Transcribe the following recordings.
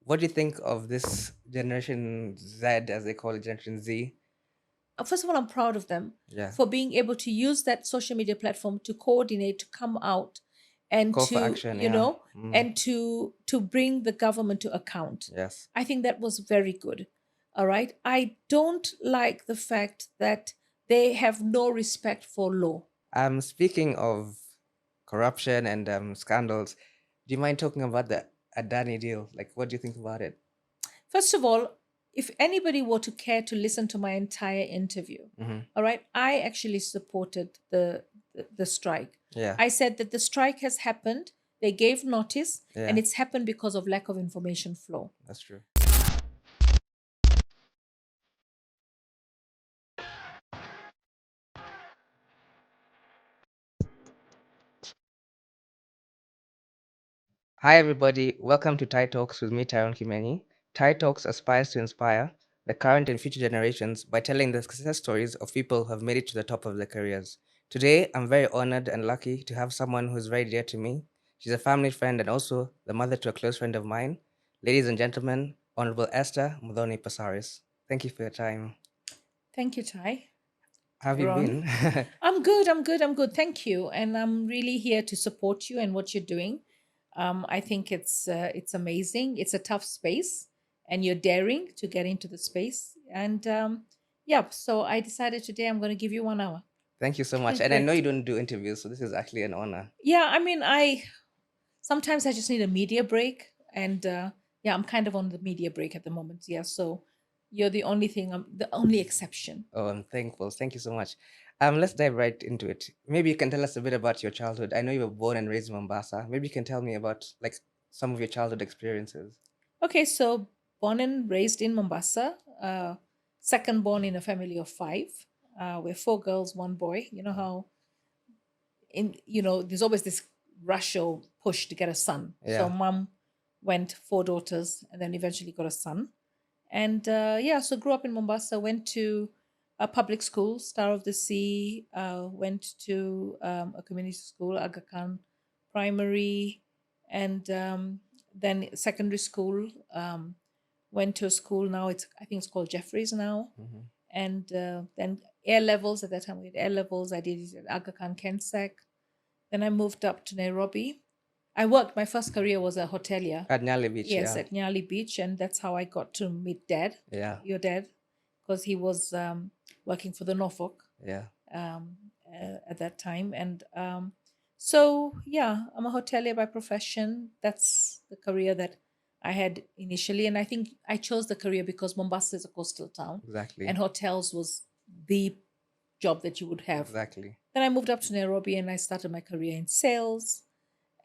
What do you think of this Generation Z, as they call it, Generation Z? First of all, I'm proud of them Yeah, for being able to use that social media platform to coordinate, to come out, and call for to action. Yeah. Mm, and to bring the government to account. yes. I think that was very good. All right. I don't like the fact that they have no respect for law. Speaking of corruption and scandals, do you mind talking about the Adani deal? Like, what do you think about it? First of all, if anybody were to care to listen to my entire interview, Hmm. all right, I actually supported the strike. Yeah, I said that the strike has happened. They gave notice, and yeah, it's happened because of lack of information flow. that's true. Hi, everybody. Welcome to Thai Talks with me, Tyrone Kimeni. Thai Talks aspires to inspire the current and future generations by telling the success stories of people who have made it to the top of their careers. Today, I'm very honored and lucky to have someone who is very dear to me. She's a family friend and also the mother to a close friend of mine. Ladies and gentlemen, Honorable Esther Mudhoni Passaris. Thank you for your time. Thank you, Ty. How have you Ron. been? I'm good. I'm good. I'm good. Thank you. And I'm really here to support you and what you're doing. I think it's amazing. It's a tough space, and you're daring to get into the space. And yeah, so I decided today I'm going to give you 1 hour. Thank you so much. And I know Great. you don't do interviews, so this is actually an honor. Yeah, I mean, I sometimes I just need a media break, and yeah, I'm kind of on the media break at the moment. Yeah, so you're the only thing. I'm the only exception. Oh, I'm thankful. Thank you so much. Let's dive right into it. Maybe you can tell us a bit about your childhood. I know you were born and raised in Mombasa. Maybe you can tell me about like some of your childhood experiences. Okay, so born and raised in Mombasa, second born in a family of five. We're four girls, one boy. You know Oh, how there's always this rush or push to get a son. So yeah. mom went four daughters and then eventually got a son. And yeah, so grew up in Mombasa, went to a public school, Star of the Sea, went to a community school, Aga Khan Primary, and then secondary school. Went to a school now, I think it's called Jeffries now. Hmm. And then air levels, at that time we had air levels. I did it at Aga Khan Kensek. Then I moved up to Nairobi. My first career was a hotelier. At Nyali Beach, Yes, yeah. at Nyali Beach, and that's how I got to meet Dad, Yeah. your dad, because he was working for the Norfolk Yeah. at that time. And so, yeah, I'm a hotelier by profession. That's the career that I had initially, and I think I chose the career because Mombasa is a coastal town, and Exactly. hotels was the job that you would have. Exactly. Then I moved up to Nairobi and I started my career in sales.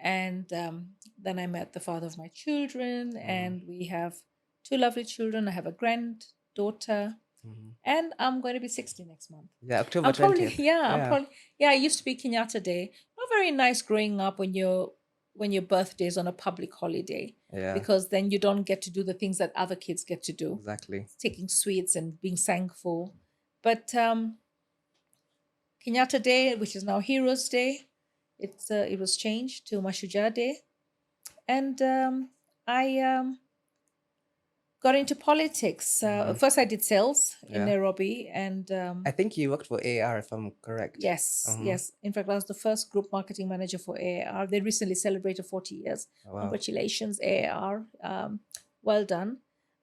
And then I met the father of my children, Mm. and we have two lovely children. I have a granddaughter, Hmm. and I'm going to be 60 next month. Yeah, October I'm probably, 20th. yeah, I'm Yeah. probably, yeah, it used to be Kenyatta Day. Not very nice growing up when your birthday is on a public holiday, Yeah. because then you don't get to do the things that other kids get to do, Exactly. taking sweets and being thankful. But Kenyatta Day, which is now Heroes Day, it was changed to Mashujaa Day, and I got into politics. Hmm. First, I did sales in Yeah. Nairobi, and I think you worked for AR, if I'm correct. yes, Hmm. yes. In fact, I was the first group marketing manager for AAR. They recently celebrated 40 years. Wow. Congratulations, AAR. Well done.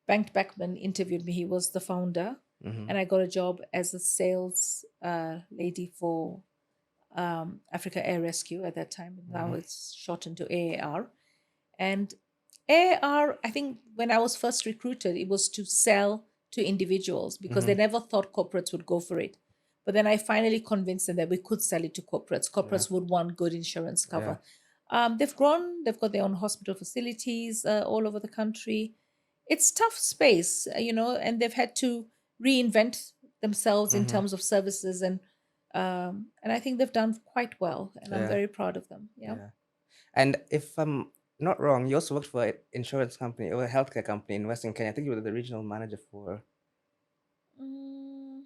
Bank Beckman interviewed me. He was the founder, Hmm. and I got a job as a sales lady for Africa Air Rescue at that time. Now Hmm. it's shortened to AAR. And AAR, I think when I was first recruited, it was to sell to individuals because they Hmm. never thought corporates would go for it. But then I finally convinced them that we could sell it to corporates. Yeah. Corporates would want good insurance Yeah. cover. They've grown, they've got their own hospital facilities all over the country. It's tough space, and they've had to reinvent themselves in Hmm. terms of services, and I think they've done quite well, and I'm Yeah. very proud of them. Yeah. Yeah. And if I'm not wrong, you also worked for an insurance company or a healthcare company in Western Kenya. I think you were the regional manager for. Mm,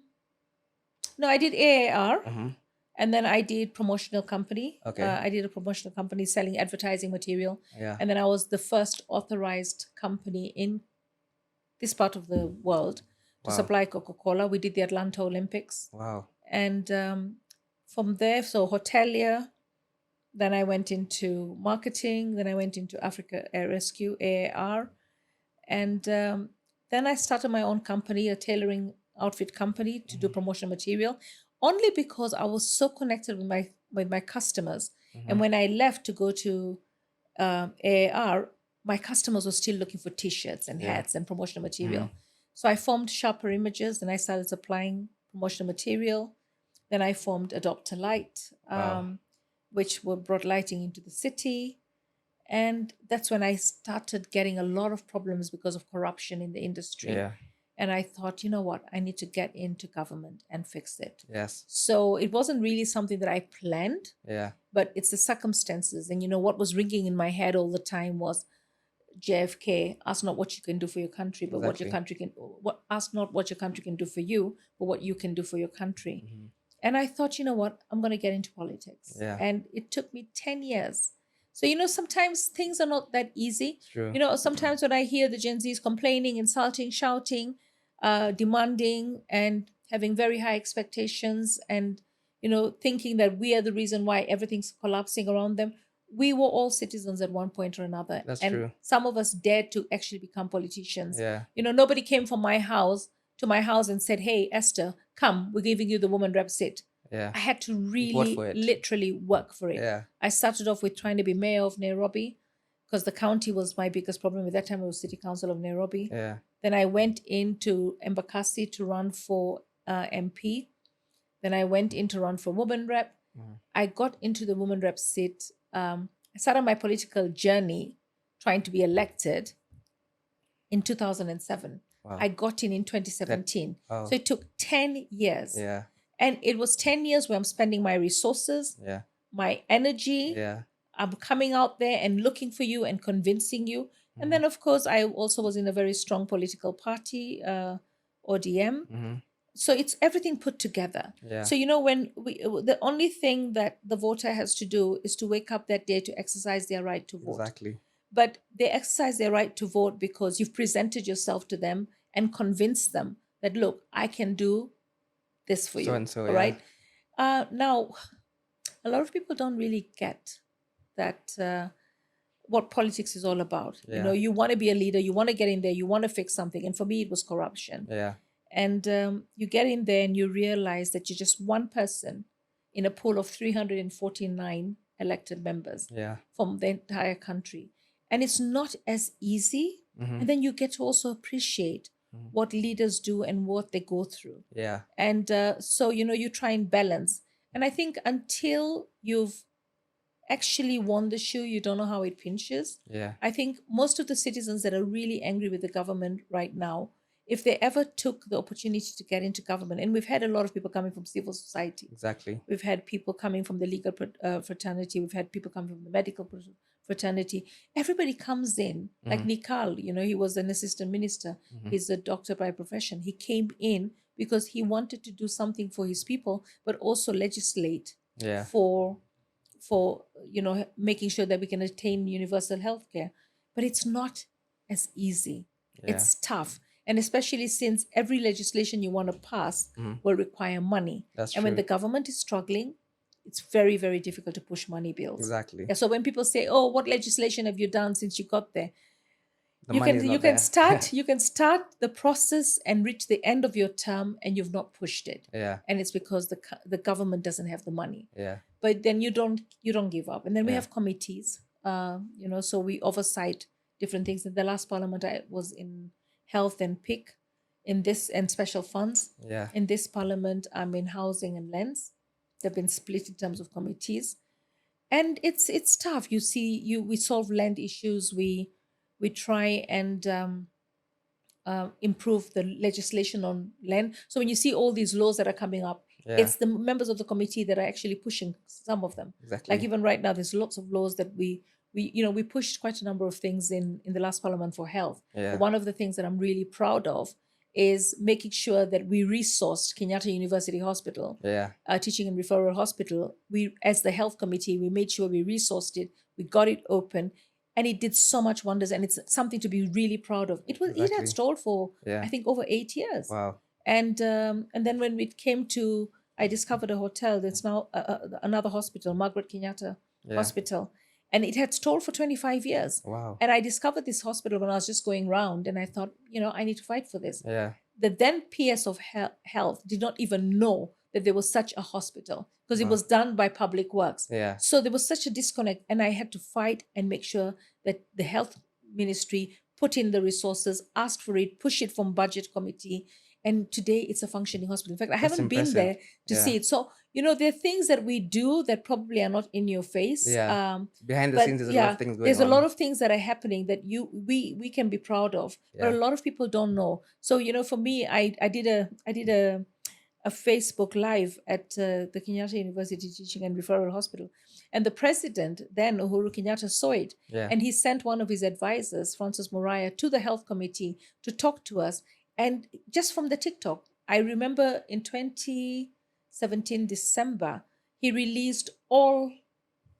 no, I did AAR. Hmm. And then I did promotional company. Okay. I did a promotional company selling advertising material. Yeah. And then I was the first authorized company in this part of the world to Wow. supply Coca-Cola. We did the Atlanta Olympics. Wow. And from there, so hotelier, then I went into marketing, then I went into Africa Air Rescue, AAR. And then I started my own company, a tailoring outfit company to do promotional material, only because I was so connected with my customers. And when I left to go to AAR, my customers were still looking for T-shirts and Yeah. hats and promotional material. So I formed Sharper Images, and I started supplying promotional material. Then I formed Adopt a Light, Wow. which brought lighting into the city. And that's when I started getting a lot of problems because of corruption in the industry. Yeah. And I thought, you know what, I need to get into government and fix it. Yes. So it wasn't really something that I planned, Yeah. but it's the circumstances. And, what was ringing in my head all the time was JFK, ask not what you can do for your country, but what your Exactly. country can, ask not what your country can do for you, but what you can do for your country. And I thought, you know what, I'm going to get into politics. Yeah. And it took me 10 years. So, sometimes things are not that easy. It's true. Sometimes when I hear the Gen Zs complaining, insulting, shouting, demanding, and having very high expectations, and, thinking that we are the reason why everything's collapsing around them. We were all citizens at one point or another. That's and true. some of us dared to actually become politicians. Yeah. Nobody came from my house to my house and said, "Hey, Esther, come, we're giving you the woman rep seat." Yeah. I had to Fought really, for it. literally work for it. Yeah. I started off with trying to be mayor of Nairobi because the county was my biggest problem. At that time, it was City Council of Nairobi. Yeah. Then I went into Embakasi to run for MP. Then I went in to run for woman rep. I got into the woman rep seat. I started my political journey trying to be elected in 2007. Wow. I got in 2017. Oh. So it took 10 years. Yeah. And it was 10 years where I'm spending my resources, Yeah. my energy. Yeah. I'm coming out there and looking for you and convincing you. And then, of course, I also was in a very strong political party, ODM. So it's everything put together. Yeah. So, when the only thing that the voter has to do is to wake up that day to exercise their right to vote. Exactly. But they exercise their right to vote because you've presented yourself to them and convinced them that, look, I can do this for you. So and so, all yeah. right. Now, a lot of people don't really get that what politics is all about. Yeah. You want to be a leader, you want to get in there, you want to fix something. And for me, it was corruption. Yeah. And you get in there and you realize that you're just one person in a pool of 349 elected members Yeah. from the entire country. And it's not as easy. And then you get to also appreciate what leaders do and what they go through. Yeah. And so, you try and balance. And I think until you've actually won the shoe, you don't know how it pinches. Yeah. I think most of the citizens that are really angry with the government right now, if they ever took the opportunity to get into government, and we've had a lot of people coming from civil society. Exactly. We've had people coming from the legal fraternity. We've had people coming from the medical fraternity. Everybody comes in, like Nikal, he was an assistant minister. He's a doctor by profession. He came in because he wanted to do something for his people, but also legislate Yeah. for making sure that we can attain universal health care. But it's not as easy. Yeah. It's tough. And especially since every legislation you want to pass will require money. That's and when true. the government is struggling, it's very, very difficult to push money bills. Exactly. Yeah, so when people say, "Oh, what legislation have you done since you got there?" The money is not you there. can start you can start the process and reach the end of your term and you've not pushed it. Yeah. And it's because the government doesn't have the money. Yeah. But then you don't give up. And then we Yeah. have committees, so we oversight different things. In the last parliament, I was in health and PIC, and special funds. Yeah. In this parliament, I'm in housing and lands. They've been split in terms of committees, and it's tough. We solve land issues. We try and improve the legislation on land. So when you see all these laws that are coming up, Yeah. it's the members of the committee that are actually pushing some of them. Exactly. Like even right now, there's lots of laws that we pushed quite a number of things in the last parliament for health. Yeah. But one of the things that I'm really proud of is making sure that we resourced Kenyatta University Hospital, Yeah. teaching and referral hospital. We, as the health committee, we made sure we resourced it, we got it open, and it did so much wonders. And it's something to be really proud of. It had Exactly. stalled for Yeah. I think over 8 years. Wow. And then when it came to, I discovered a hotel that's now another hospital, Margaret Kenyatta Yeah. Hospital, and it had stalled for 25 years. Wow. And I discovered this hospital when I was just going around, and I thought, I need to fight for this. Yeah. The then PS of Health did not even know that there was such a hospital because it Wow. was done by Public Works. Yeah. So there was such a disconnect, and I had to fight and make sure that the health ministry put in the resources, asked for it, push it from budget committee, and today it's a functioning hospital. In fact, I haven't been impressive. there to Yeah. see it. So there are things that we do that probably are not in your face. Yeah. Behind the but scenes, there's a lot of things going there's on. a lot of things that are happening that we can be proud of, but Yeah. a lot of people don't know. So for me, I did a Facebook Live at the Kenyatta University Teaching and Referral Hospital, and the president then, Uhuru Kenyatta, saw it, Yeah. and he sent one of his advisors, Francis Moriah, to the health committee to talk to us. And just from the TikTok, I remember in 2017 December, he released all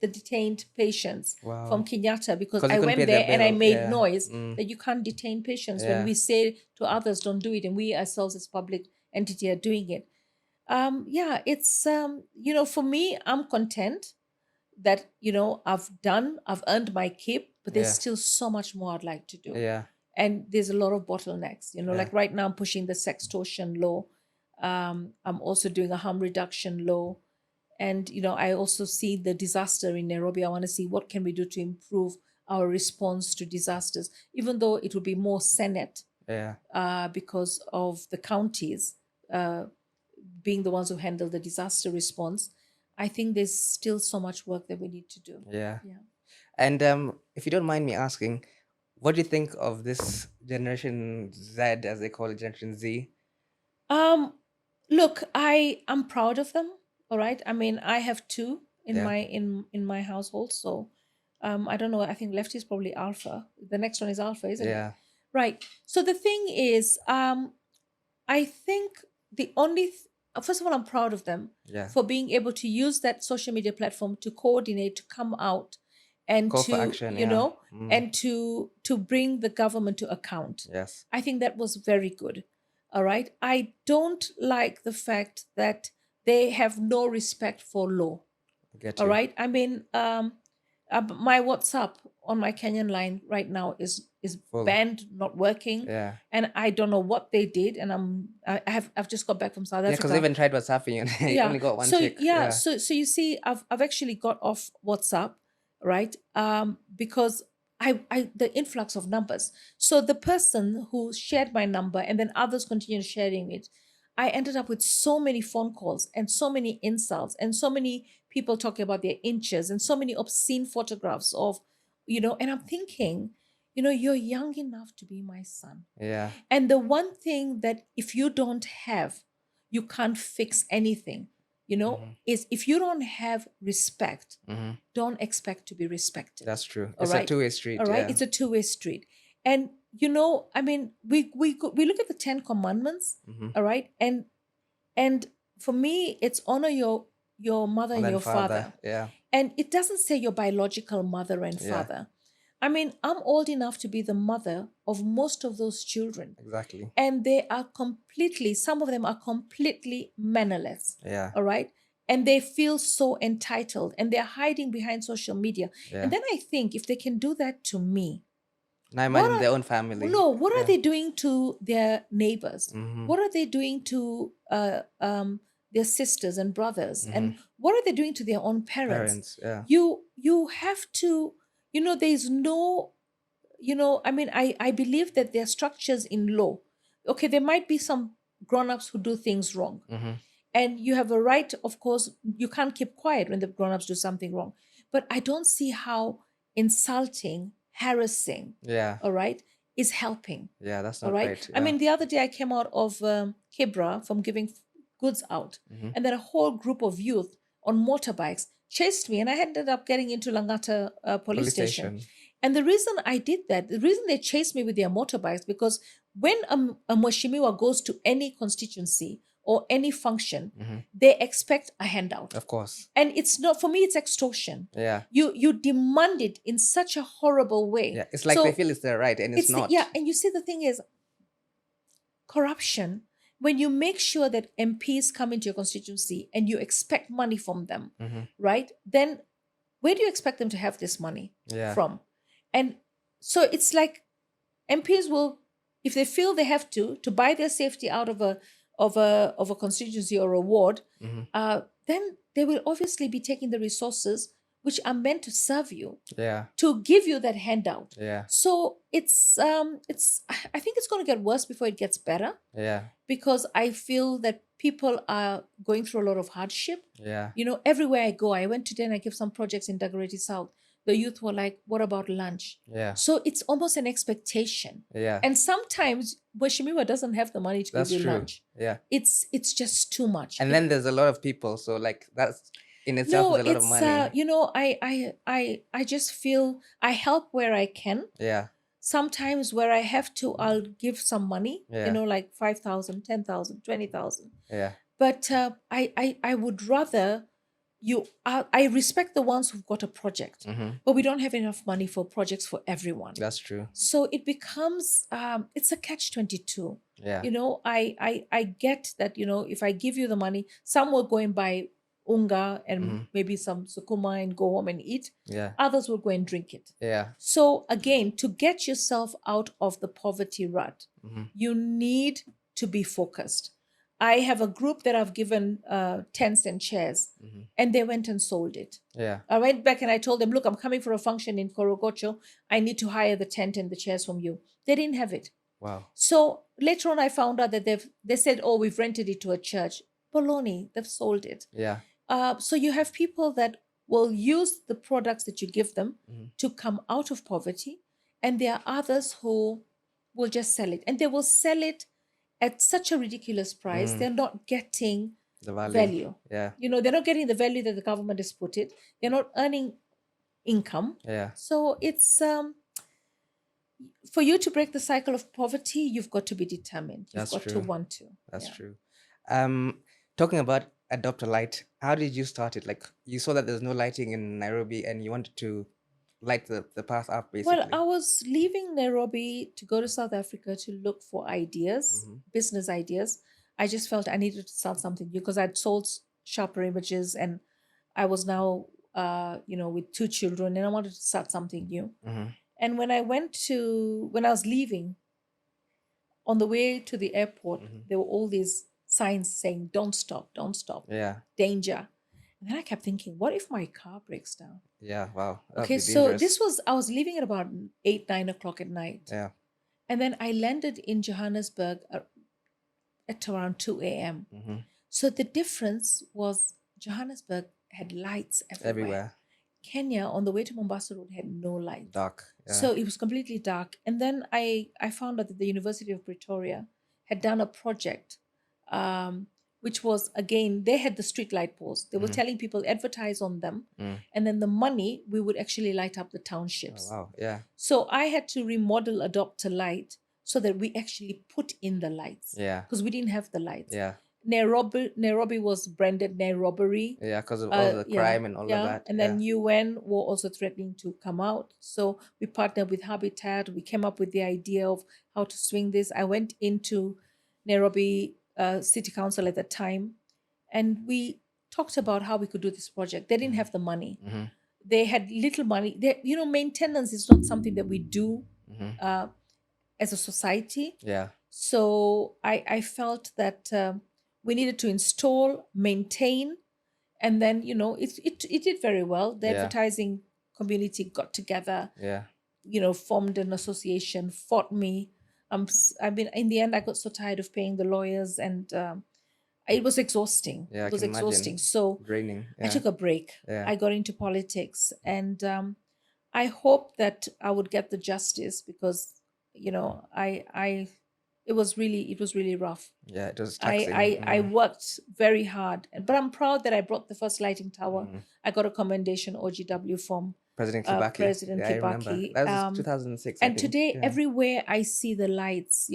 the detained patients Wow. from Kenyatta, because 'Cause you I couldn't went pay their there and I bill. made Yeah. noise Mm. that you can't detain patients Yeah. when we say to others, don't do it, and we ourselves as public entity are doing it. It's for me, I'm content that I've earned my keep, but there's Yeah. still so much more I'd like to do. Yeah. And there's a lot of bottlenecks. Yeah. Like right now I'm pushing the sextortion law. I'm also doing a harm reduction law. And I also see the disaster in Nairobi. I want to see what can we do to improve our response to disasters, even though it will be more Senate Yeah. because of the counties being the ones who handle the disaster response. I think there's still so much work that we need to do. Yeah. Yeah. And if you don't mind me asking, what do you think of this Generation Z, as they call it, Generation Z? Look, I'm proud of them. All right. I mean, I have two in Yeah. my household. So I don't know. I think left is probably Alpha. The next one is Alpha, isn't it? Yeah. Right. So the thing is, I think the only first of all, I'm proud of them Yeah. for being able to use that social media platform to coordinate, to come out, and Call to for action. Yeah. Mm. and to bring the government to account. Yes. I think that was very good. All right. I don't like the fact that they have no respect for law. I get All you. right. I mean, my WhatsApp on my Kenyan line right now is Full. banned, not working, Yeah. and I don't know what they did. And I've just got back from South Yeah, Africa. because they even tried WhatsApping and they Yeah. only got one So chick. yeah, so you see, I've actually got off WhatsApp, right? Because I the influx of numbers. So the person who shared my number and then others continued sharing it, I ended up with so many phone calls and so many insults and so many people talking about their inches and so many obscene photographs of, and I'm thinking, you're young enough to be my son. Yeah. And the one thing that if you don't have, you can't fix anything, is if you don't have respect, Mm-hmm. don't expect to be respected. That's true. All It's right? a two-way street. All right. Yeah. It's a two-way street. And, I mean, we look at the 10 Commandments. Mm-hmm. All right. And for me, it's honor your mother and Mother your and father. Yeah. And it doesn't say your biological mother and Yeah. father. I mean, I'm old enough to be the mother of most of those children. Exactly. And some of them are completely mannerless. Yeah. All right. And they feel so entitled and they're hiding behind social media. Yeah. And then I think if they can do that to me, Now imagine their own family. no, what are Yeah. they doing to their neighbors? Mhm. What are they doing to their sisters and brothers? Mhm. And what are they doing to their own Parents. Yeah. You have to, there's no, I mean, I believe that there are structures in law. Okay, there might be some grown-ups who do things wrong. Mm-hmm. And you have a right, of course, you can't keep quiet when the grown-ups do something wrong. But I don't see how insulting, harassing, Yeah. all right, is helping. Yeah, that's All not right. great. I mean, the other day I came out of Kibra from giving goods out, Mhm. and then a whole group of youth on motorbikes chased me, and I ended up getting into Langata police station. And the reason I did that, the reason they chased me with their motorbikes, because when a Mheshimiwa goes to any constituency or any function, they expect a handout. Of course. And it's not, for me, it's extortion. Yeah. You demand it in such a horrible way. Yeah. It's like they feel it's their right, and it's not. Yeah, and you see, the thing is, corruption, when you make sure that MPs come into your constituency and you expect money from them, right? Then where do you expect them to have this money from? And so it's like MPs will, if they feel they have to buy their safety out of a constituency or a ward, then they will obviously be taking the resources which are meant to serve you, to give you that handout. So it's I think it's going to get worse before it gets better. Because I feel that people are going through a lot of hardship. Everywhere I go, I went today and I give some projects in Dagoretti South. The youth were like, what about lunch? So it's almost an expectation. And sometimes Boshimiwa doesn't have the money to give you lunch. It's just too much. And then there's a lot of people. So like that's in itself is a lot of money. I just feel I help where I can. Sometimes where I have to, I'll give some money, like 5,000, 10,000, 20,000. But I would rather I respect the ones who've got a project, but we don't have enough money for projects for everyone. That's true. So it becomes, it's a catch-22. I get that, if I give you the money, some will go and buy unga and maybe some sukuma and go home and eat. Others will go and drink it. So again, to get yourself out of the poverty rut, you need to be focused. I have a group that I've given tents and chairs, and they went and sold it. I went back and I told them, look, I'm coming for a function in Korogocho. I need to hire the tent and the chairs from you. They didn't have it. Wow. So later on, I found out that they said, oh, we've rented it to a church. Baloney, they've sold it. So you have people that will use the products that you give them to come out of poverty, and there are others who will just sell it, and they will sell it at such a ridiculous price. They're not getting the value. Yeah. They're not getting the value that the government has put it. They're not earning income. So it's for you to break the cycle of poverty, you've got to be determined. You've got to want to. That's true. Talking about Adopt a Light, how did you start it? Like, you saw that there's no lighting in Nairobi and you wanted to light the path up, basically. Well, I was leaving Nairobi to go to South Africa to look for ideas, business ideas. I just felt I needed to start something new because I'd sold sharper images and I was now, with 2 children, and I wanted to start something new. And when I was leaving, on the way to the airport, there were all these signs saying, don't stop, danger. And then I kept thinking, what if my car breaks down? Wow. Okay, so I was leaving at about 8, 9 o'clock at night. And then I landed in Johannesburg at around 2 a.m. So the difference was Johannesburg had lights everywhere. Kenya, on the way to Mombasa Road, had no light. Dark. So it was completely dark. And then I found out that the University of Pretoria had done a project, which was, again, they had the street light poles. They were telling people, advertise on them. And then the money, we would actually light up the townships. Oh, wow. So I had to remodel Adopt a Light so that we actually put in the lights. Because we didn't have the lights. Nairobi was branded Nairobi. Because of all the crime and all of that. And then UN were also threatening to come out. So we partnered with Habitat. We came up with the idea of how to swing this. I went into Nairobi City Council at the time, and we talked about how we could do this project. They didn't have the money. They had little money. Maintenance is not something that we do as a society. So I felt that we needed to install, maintain, and then it did very well. The advertising community got together. Formed an association, fought me. In the end, I got so tired of paying the lawyers, and it was exhausting. It was exhausting. So draining. I took a break. I got into politics, and I hope that I would get the justice because it was really rough. It was taxing. I worked very hard, but I'm proud that I brought the first lighting tower. I got a commendation OGW from President Kibaki. President Yeah, I remember. Kibaki. That was 2006, I And think. today, Yeah. everywhere I see the lights,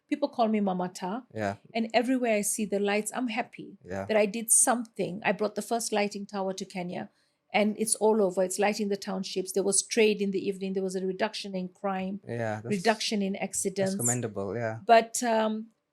people call me Mamata. Yeah. And everywhere I see the lights, I'm happy Yeah. that I did something. I brought the first lighting tower to Kenya, and it's all over. It's lighting the townships. There was trade in the evening. There was a reduction in crime, Yeah. reduction in That's accidents. commendable. Yeah. But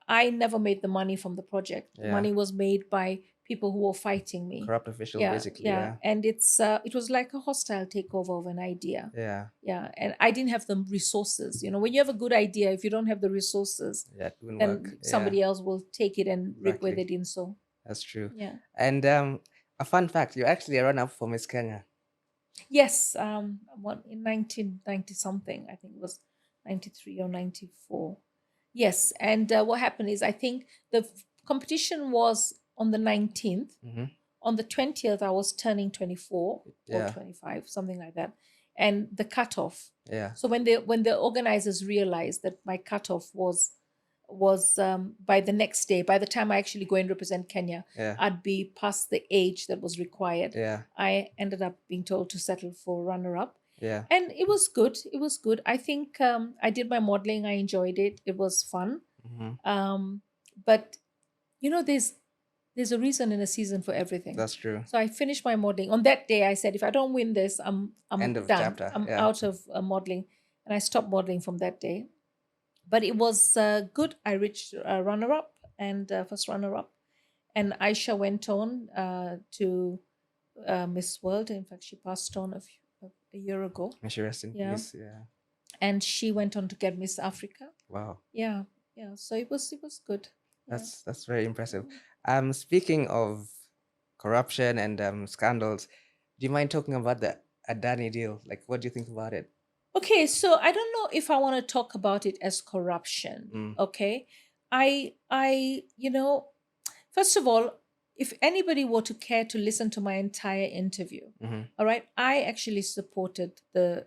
I never made the money from the project. The Yeah. money was made by people who were fighting me. Corrupt official, Yeah, basically. yeah. Yeah. And it was like a hostile takeover of an idea. Yeah. Yeah, and I didn't have the resources. When you have a good idea, if you don't have the resources, Yeah. It wouldn't then work. somebody Yeah. else will take it and rip where Exactly. they didn't sow. That's true. Yeah. And a fun fact: you're actually a run-up for Miss Kenya. Yes. In 1990 something, I think it was 93 or 94. Yes, and what happened is I think the competition was on the 19th. Mm-hmm. On the 20th, I was turning 24 Yeah. or 25, something like that, and the cutoff. Yeah. So when the organizers realized that my cutoff was by the next day, by the time I actually go and represent Kenya, Yeah. I'd be past the age that was required. Yeah. I ended up being told to settle for runner-up. Yeah. And it was good. It was good. I think I did my modeling. I enjoyed it. It was fun. Mm-hmm. But there's a reason and a season for everything. That's true. So I finished my modeling. On that day, I said, if I don't win this, I'm End of done. chapter. I'm Yeah. out of modeling. And I stopped modeling from that day. But it was good. I reached runner-up and first runner-up. And Aisha went on to Miss World. In fact, she passed on a year ago. May she rest in Yeah. peace. Yeah. And she went on to get Miss Africa. Wow. Yeah, yeah. So it was good. Yeah. That's very impressive. Speaking of corruption and scandals, do you mind talking about the Adani deal? Like, what do you think about it? Okay, so I don't know if I want to talk about it as corruption. Mm. Okay, I first of all, if anybody were to care to listen to my entire interview, Mm-hmm. all right, I actually supported the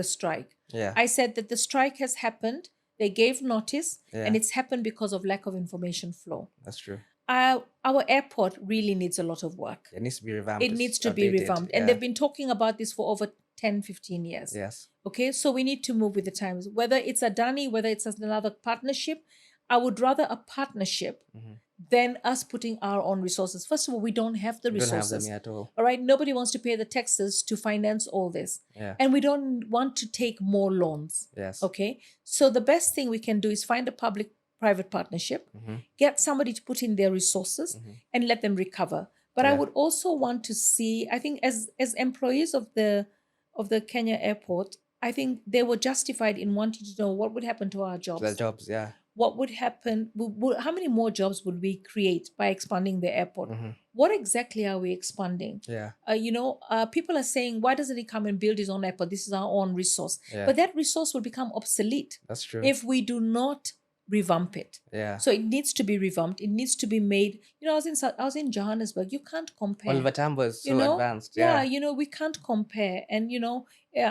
strike. Yeah. I said that the strike has happened. They gave notice, Yeah. and it's happened because of lack of information flow. That's true. Our airport really needs a lot of work. It needs to be revamped. It It's needs to be outdated. revamped. Yeah. And they've been talking about this for over 10, 15 years. Yes. Okay, so we need to move with the times. Whether it's Adani, whether it's another partnership, I would rather a partnership Mm-hmm. than us putting our own resources. First of all, we don't have the We don't have resources. them at all. All right, nobody wants to pay the taxes to finance all this. Yeah. And we don't want to take more loans. Yes. Okay, so the best thing we can do is find a public-private partnership, Mm-hmm. get somebody to put in their resources, Mm-hmm. and let them recover. But I Yeah. would also want to see, I think as employees of the Kenya airport, I think they were justified in wanting to know what would happen to our jobs. The jobs, yeah. What would happen? How many more jobs would we create by expanding the airport? Mm-hmm. What exactly are we expanding? Yeah. People are saying, why doesn't he come and build his own airport? This is our own resource. Yeah. But that resource will become obsolete That's true. if we do not revamp it. Yeah. So it needs to be revamped. It needs to be made. I was in Johannesburg. You can't compare. Oliver Tambo is so You know? advanced. Yeah, Yeah. we can't compare. And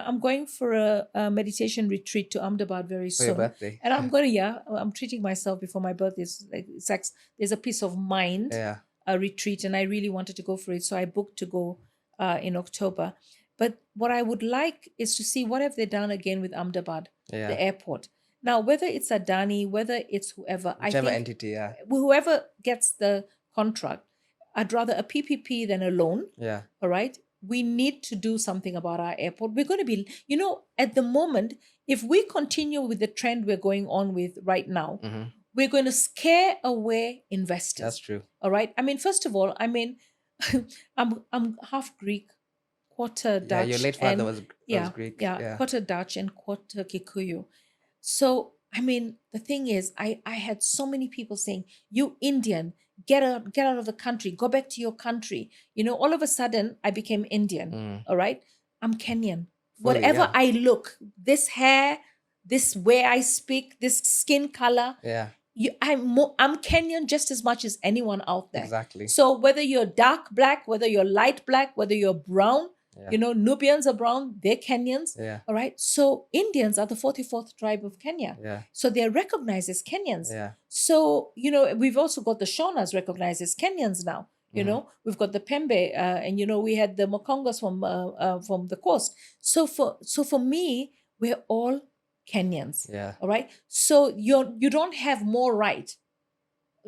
I'm going for a meditation retreat to Ahmedabad very For your soon. birthday. And I'm treating myself before my birthday. It's like there's a peace of mind Yeah. retreat, and I really wanted to go for it. So I booked to go in October. But what I would like is to see what have they done again with Ahmedabad, Yeah. the airport. Now, whether it's Adani, whether it's whoever, Whichever I think entity, yeah. whoever gets the contract, I'd rather a PPP than a loan. Yeah. All right. We need to do something about our airport. We're going to be, at the moment, if we continue with the trend we're going on with right now, Mm-hmm. we're going to scare away investors. That's true. All right. I mean, first of all, I'm half Greek, quarter Dutch. Yeah, your late father was yeah, Greek. yeah, quarter Dutch and quarter Kikuyu. So, the thing is, I had so many people saying, you Indian, get out of the country, go back to your country. All of a sudden, I became Indian. Mm. All right. I'm Kenyan. Fully, Whatever yeah. I look, this hair, this way I speak, this skin color, Yeah. I'm Kenyan just as much as anyone out there. Exactly. So whether you're dark black, whether you're light black, whether you're brown, Yeah. Nubians are brown, they're Kenyans. Yeah. All right. So Indians are the 44th tribe of Kenya. Yeah. So they're recognized as Kenyans. Yeah. So, we've also got the Shonas recognized as Kenyans now. We've got the Pembe, and we had the Mokongas from the coast. So for me, we're all Kenyans. Yeah. All right. So you don't have more right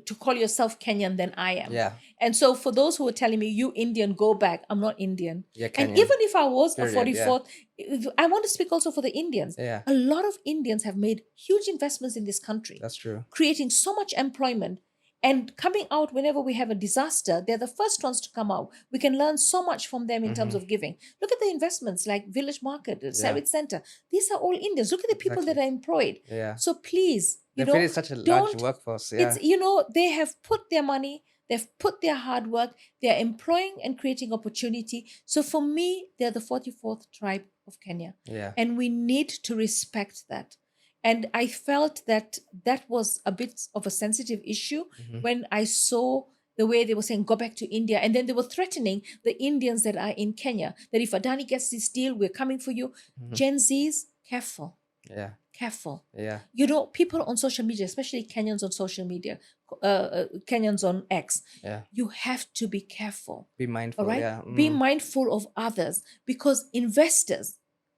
to call yourself Kenyan than I am. Yeah. And so for those who are telling me, you Indian, go back, I'm not Indian. Yeah, And Kenyan. even if I was Period, a 44th, I want to speak also for the Indians. Yeah. A lot of Indians have made huge investments in this country, That's true. creating so much employment. And coming out whenever we have a disaster, they're the first ones to come out. We can learn so much from them in terms of giving. Look at the investments like Village Market, Sarit Center. These are all Indians. Look at the people that are employed. Yeah. So please, They've created such a large workforce. Yeah. It's they have put their money, they've put their hard work, they're employing and creating opportunity. So for me, they're the 44th tribe of Kenya. Yeah. And we need to respect that. And I felt that was a bit of a sensitive issue when I saw the way they were saying, go back to India. And then they were threatening the Indians that are in Kenya, that if Adani gets this deal, we're coming for you. Gen Zs, careful. Yeah. Careful. Yeah. People on social media, especially Kenyans on social media, Kenyans on X, you have to be careful. Be mindful. All right? Yeah. Be mindful of others, because investors,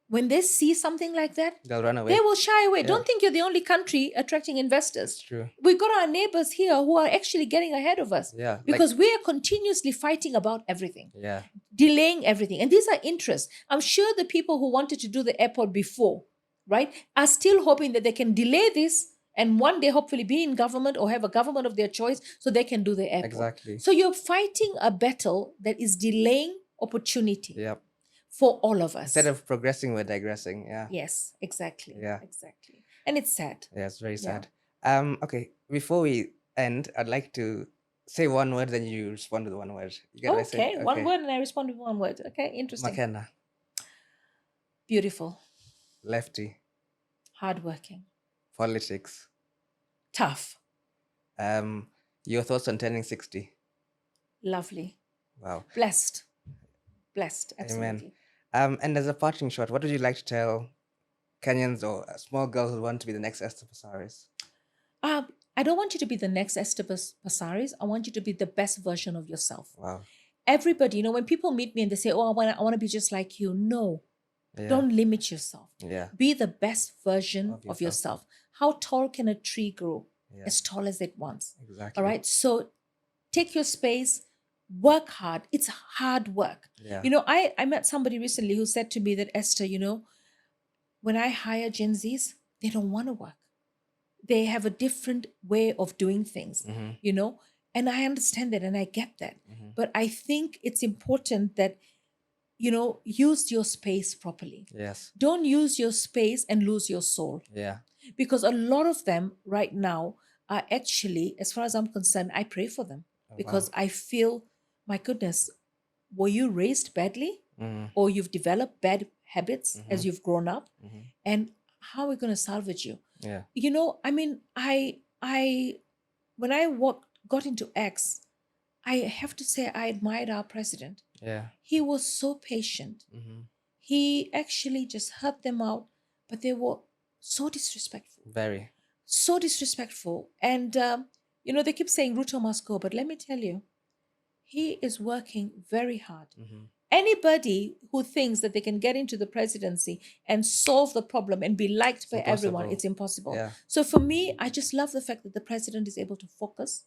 when they see something like that, they'll run away. They will shy away. Don't think you're the only country attracting investors. It's true. We've got our neighbors here who are actually getting ahead of us. Yeah. Because we are continuously fighting about everything. Yeah. Delaying everything. And these are interests. I'm sure the people who wanted to do the airport before, right, are still hoping that they can delay this and one day hopefully be in government or have a government of their choice so they can do the airport. Exactly. So you're fighting a battle that is delaying opportunity. Yep. For all of us. Instead of progressing, we're digressing. Yeah. Yes, exactly. Yeah. Exactly. And it's sad. Yeah, it's very sad. Okay. Before we end, I'd like to say one word, then you respond with one word. You get what I say? Okay, one word and I respond with one word. Okay, interesting. McKenna. Beautiful. Lefty. Hardworking. Politics. Tough. Your thoughts on turning 60? Lovely. Wow. Blessed. Absolutely. Amen. And as a parting shot, what would you like to tell Kenyans or small girls who want to be the next Esther Passaris? I don't want you to be the next Esther Passaris. I want you to be the best version of yourself. Wow. Everybody, when people meet me and they say, oh, I want to be just like you. No. Yeah. Don't limit yourself. Yeah. Be the best version of yourself. How tall can a tree grow? Yeah. As tall as it wants. Exactly. All right. So take your space, work hard. It's hard work. Yeah. I met somebody recently who said to me that, Esther, when I hire Gen Zs, they don't want to work. They have a different way of doing things, and I understand that and I get that. But I think it's important that, use your space properly. Yes. Don't use your space and lose your soul. Yeah. Because a lot of them right now are actually, as far as I'm concerned, I pray for them because I feel, my goodness, were you raised badly or you've developed bad habits as you've grown up? And how are we going to salvage you? Yeah. When I got into X, I have to say I admired our president. Yeah. He was so patient. He actually just heard them out, but they were so disrespectful. Very. So disrespectful. And, they keep saying Ruto must go, but let me tell you, he is working very hard. Anybody who thinks that they can get into the presidency and solve the problem and be liked by everyone, it's impossible. Yeah. So for me, I just love the fact that the president is able to focus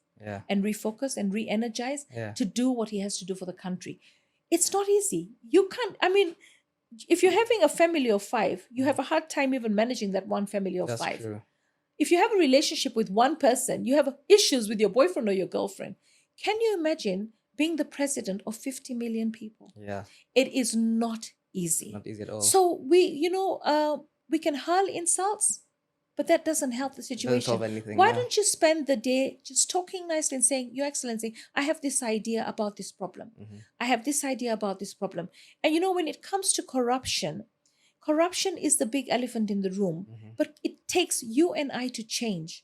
and refocus and re-energize to do what he has to do for the country. It's not easy. You can't, if you're having a family of 5, you have a hard time even managing that one family of 5. That's true. If you have a relationship with one person, you have issues with your boyfriend or your girlfriend. Can you imagine being the president of 50 million people? Yeah. It is not easy. Not easy at all. So we can hurl insults, but that doesn't help the situation. Doesn't solve anything. Why don't you spend the day just talking nicely and saying, Your Excellency, I have this idea about this problem. I have this idea about this problem. And when it comes to corruption is the big elephant in the room, but it takes you and I to change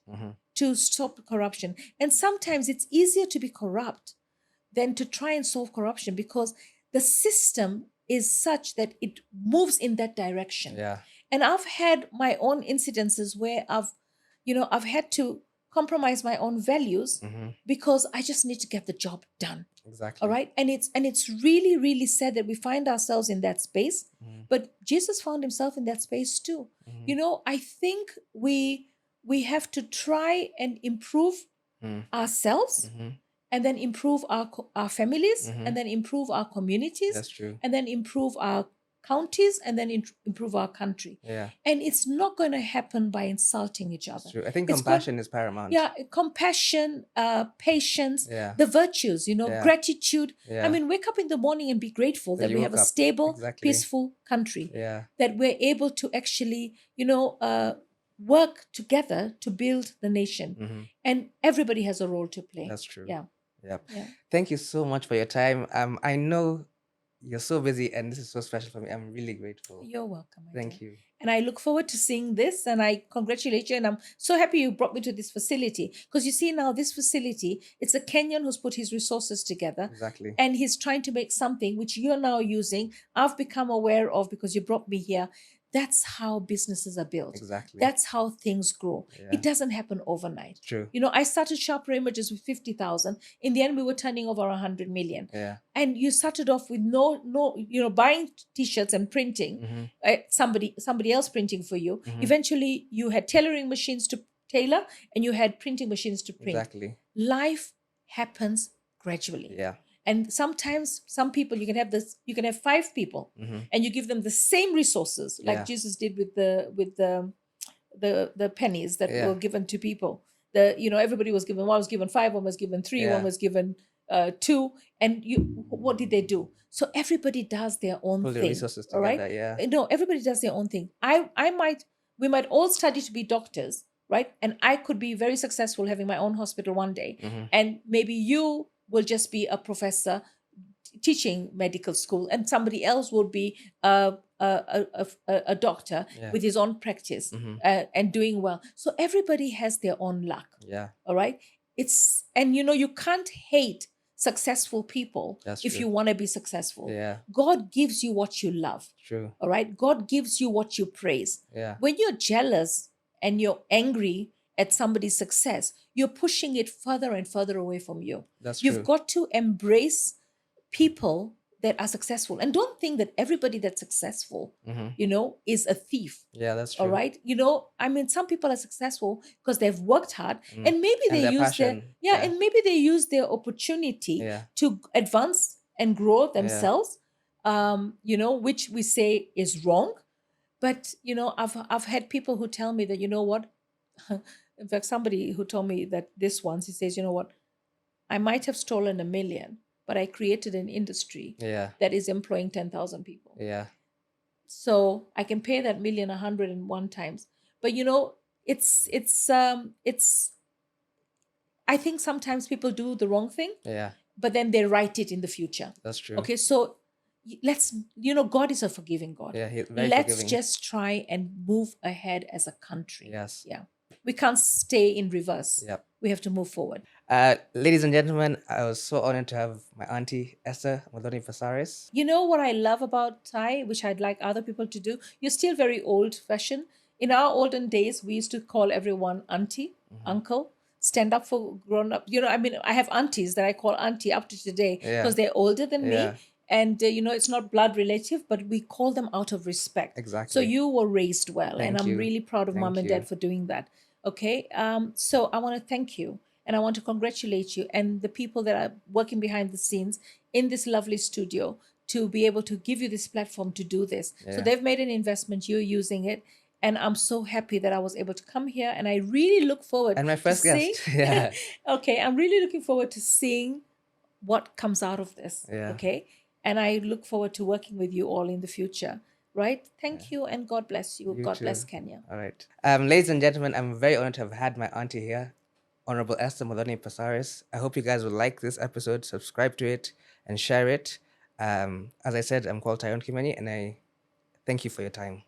to stop corruption. And sometimes it's easier to be corrupt than to try and solve corruption because the system is such that it moves in that direction. Yeah. And I've had my own incidences where I've had to compromise my own values because I just need to get the job done. Exactly. All right. And it's really, really sad that we find ourselves in that space. Mhm. But Jesus found himself in that space too. Mhm. You know, I think we have to try and improve Mm. ourselves, Mhm. and then improve our families, Mhm. and then improve our communities, That's true. and then improve our counties, and then improve our country. Yeah. And it's not going to happen by insulting each That's other. true. I think It's got, compassion is paramount. yeah, compassion, patience, Yeah. the virtues, Yeah. gratitude. Yeah. I mean, wake up in the morning and be grateful That that you we have woke a up. stable, Exactly. peaceful country, Yeah. that we're able to actually, work together to build the nation. Mhm. And everybody has a role to play. That's true. Yeah. Yep. Yeah. Thank you so much for your time. I know you're so busy, and this is so special for me. I'm really grateful. You're welcome. My Thank dear. you. And I look forward to seeing this, and I congratulate you. And I'm so happy you brought me to this facility, because you see now this facility, it's a Kenyan who's put his resources together, Exactly. and he's trying to make something which you're now using. I've become aware of because you brought me here. That's how businesses are built. Exactly. That's how things grow. Yeah. It doesn't happen overnight. True. You know, I started Sharper Images with 50,000. In the end, we were turning over 100 million. Yeah. And you started off with no, buying t-shirts and printing, Mhm. somebody else printing for you. Mhm. Eventually, you had tailoring machines to tailor, and you had printing machines to print. Exactly. Life happens gradually. Yeah. And sometimes some people, you can have 5 people, Mhm. and you give them the same resources, like Yeah. Jesus did with the pennies that Yeah. were given to people. Everybody was given, one was given 5, one was given 3, Yeah. one was given 2. And what did they do? So everybody does their own Pull the thing. resources All right. together. Yeah. No, everybody does their own thing. We might all study to be doctors, right? And I could be very successful having my own hospital one day, Mhm. and maybe you will just be a professor teaching medical school, and somebody else would be a doctor Yeah. with his own practice, Mhm. and doing well. So everybody has their own luck. Yeah. All right. And you can't hate successful people. That's if true. you want to be successful. Yeah. God gives you what you love. True. All right. God gives you what you praise. Yeah. When you're jealous and you're angry at somebody's success, you're pushing it further and further away from you. That's You've true. got to embrace people that are successful, and don't think that everybody that's successful, Mhm. is a thief. Yeah, that's true. All right. I mean, some people are successful because they've worked hard, Mm. and maybe And they their use their, passion. yeah, Yeah. and maybe they use their opportunity Yeah. to advance and grow themselves, which we say is wrong. But I've had people who tell me that, what, in fact, somebody who told me that this once, he says, what, I might have stolen 1 million, but I created an industry Yeah. that is employing 10,000 people. Yeah. So I can pay that million 101 times. But it's I think sometimes people do the wrong thing, Yeah. but then they write it in the future. That's true. Okay, so let's, God is a forgiving God. Yeah. He's very Let's forgiving. just try and move ahead as a country. Yes. Yeah. We can't stay in reverse. Yep. We have to move forward. Ladies and gentlemen, I was so honored to have my auntie Esther Adani Passaris. You know what I love about Thai, which I'd like other people to do? You're still very old fashioned. In our olden days, we used to call everyone auntie, uncle, stand up for grown up. I have aunties that I call auntie up to today Yeah. because they're older than Yeah. me. And, it's not blood relative, but we call them out of respect. Exactly. So you were raised well. Thank and I'm you. really proud of Thank mom and you. dad for doing that. Okay. So I want to thank you. And I want to congratulate you and the people that are working behind the scenes in this lovely studio to be able to give you this platform to do this. So Yeah. they've made an investment, you're using it. And I'm so happy that I was able to come here. And I really look forward And my first to seeing. guest. Yeah. Okay, I'm really looking forward to seeing what comes out of this. Yeah. Okay. And I look forward to working with you all in the future. Right? Thank you, and God bless you. You God too. bless Kenya. All right. Ladies and gentlemen, I'm very honored to have had my auntie here, Honorable Esther Adani Passaris. I hope you guys will like this episode, subscribe to it, and share it. As I said, I'm called Tyrone Kimani, and I thank you for your time.